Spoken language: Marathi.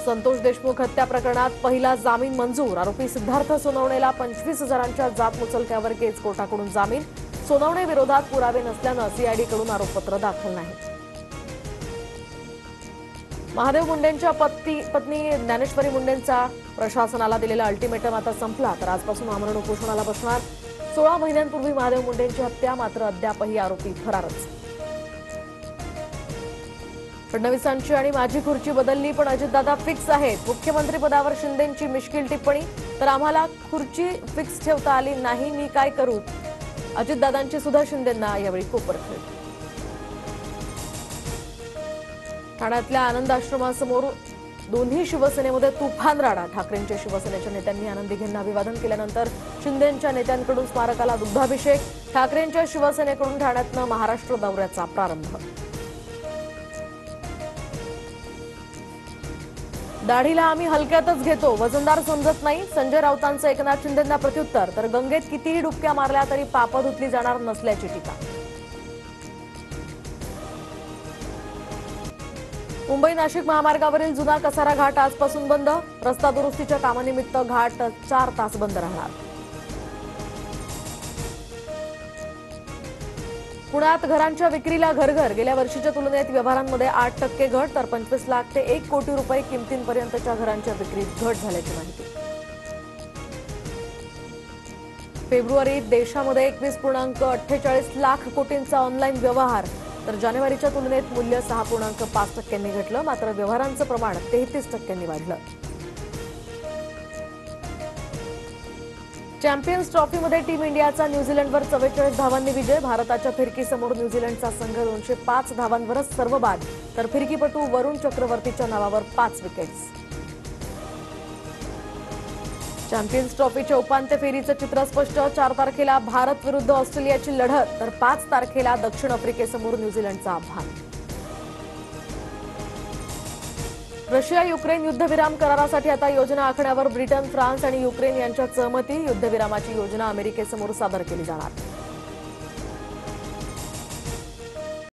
संतोष देशमुख हत्या प्रकरणात पहिला जामीन मंजूर। आरोपी सिद्धार्थ सोनवणेला 25,000च्या जात मुचलक्यावर केज कोर्टाकडून जामीन। सोनवणे विरोधात पुरावे नसल्यानं सीआयडीकडून आरोपपत्र दाखल नाही। महादेव मुंडेंच्या पत्नी ज्ञानेश्वरी मुंडेंचा प्रशासनाला दिलेला अल्टिमेटम आता संपला, तर आजपासून आमरण उपोषणाला बसणार। 16 महिन्यांपूर्वी महादेव मुंडेंची हत्या, मात्र अद्यापही आरोपी फरारच। फडणवीसांची आणि माझी खुर्ची बदलली पण अजितदादा फिक्स आहेत। मुख्यमंत्री पदावर शिंदेंची मिश्किल टिप्पणी, तर आम्हाला खुर्ची फिक्स ठेवता आली नाही, मी काय करू। अजितदादांची सुद्धा शिंदेंना यावेळी कोपरखेळ। ठाण्यातल्या आनंद आश्रमासमोर दोन्ही शिवसेनेमध्ये तुफान राडा। ठाकरेंच्या शिवसेनेच्या नेत्यांनी आनंद दिघेंना अभिवादन केल्यानंतर शिंदेंच्या नेत्यांकडून स्मारकाला दुग्धाभिषेक। ठाकरेंच्या शिवसेनेकडून ठाण्यातनं महाराष्ट्र दौऱ्याचा प्रारंभ। दाढीला आम्ही हलक्यातच घेतो, वजनदार समजत नाही। संजय राऊतांचं एकनाथ शिंदेंना प्रत्युत्तर, तर गंगेत कितीही डुबक्या मारल्या तरी पापं धुतली जाणार नसल्याची टीका। मुंबई नाशिक महामार्गावरील जुना कसारा घाट आजपासून बंद। रस्ता दुरुस्तीच्या कामानिमित्त घाट 4 तास बंद राहणार। पुण्यात घरांच्या विक्रीला घरघर, गेल्या वर्षीच्या तुलनेत व्यवहारांमध्ये 8% घट, तर 25 लाख ते 1 कोटी रुपये किमतींपर्यंतच्या घरांच्या विक्रीत घट झाल्याची माहिती। फेब्रुवारीत देशामध्ये 21.48 लाख कोटींचा ऑनलाईन व्यवहार, तर जानेवारीच्या तुलनेत मूल्य 6.5% घटलं, मात्र व्यवहारांचं प्रमाण 33% वाढलं। चॅम्पियन्स ट्रॉफीमध्ये टीम इंडियाचा न्यूझीलंडवर 44 धावांनी विजय। भारताच्या फिरकीसमोर न्यूझीलंडचा संघ 205 धावांवरच सर्वबाद, तर फिरकीपटू वरुण चक्रवर्तीच्या नावावर 5 विकेट्स। चॅम्पियन्स ट्रॉफीच्या उपांत्य फेरीचं चित्र स्पष्ट। 4 तारखेला भारत विरुद्ध ऑस्ट्रेलियाची लढत, तर 5 तारखेला दक्षिण आफ्रिकेसमोर न्यूझीलंडचं आव्हान। रशिया युक्रेन युद्धविराम करारासाठी आता योजना आखण्यावर ब्रिटन, फ्रान्स आणि युक्रेन यांच्यात सहमती। युद्धविरामाची योजना अमेरिकेसमोर सादर केली जाणार।